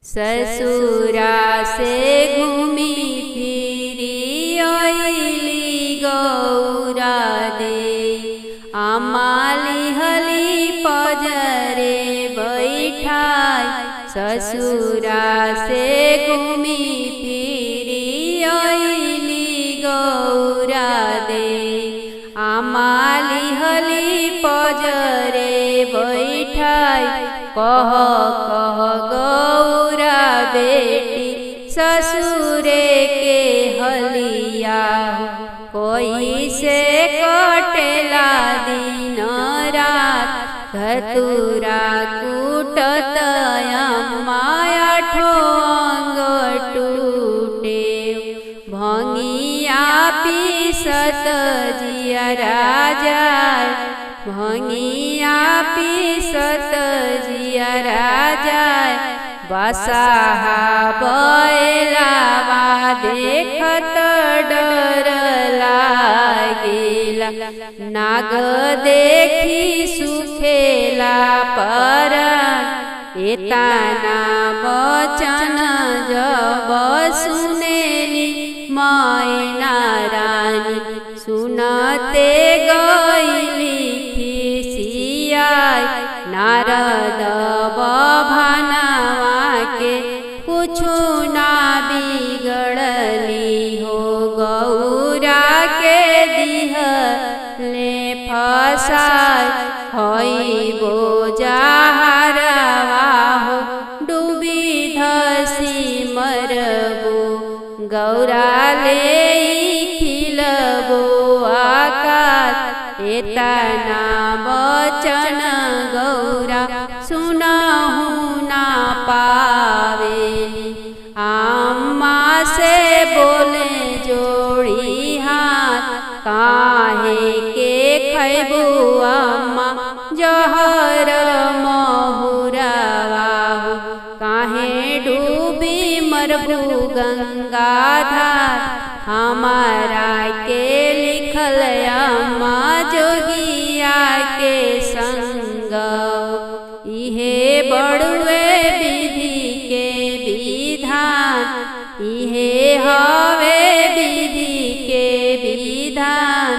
ससुरा से घूमी फिरी आइली गौरा दे आमाली हली पजरे बैठाई। ससुरा से घूमी फिरी आइली गौरा दे आमाली हली पजरे बैठाई। कह कह गौरा बेटी ससुरे के हलिया कोई से कटेला दिन रात। धतूरा कूटत अम्मा ठोंग टूटे भंगिया पीसत जियरा जाय। भंगिया पीसत जियरा जाय। बसाहा बैलावा देखत डर लागेला। नाग देखी सुखेला परान। एतना बचन जब सुनेली मैना रानी सुनते गईली खिसियाई। नारद बभनवा के कुछु ना बिगड़ली हो गौरा के दिहले फसाई। हई बोजाहरवा हो डूबी धसी मरबो गौरा ले खिलबो आकाश। एतना बचन गौरा सुनहु ना पावेली। अम्मा से बोले जोड़ी हाथ काहे के खैबू अम्मा जहर महुरवा हो। काहे डूबी मरबू गंगाधार। हमारा के लिखल अम्मा जोगिया के संग। इहे बड़ुए विधि के विधान। इहे हवे विधि के विधान।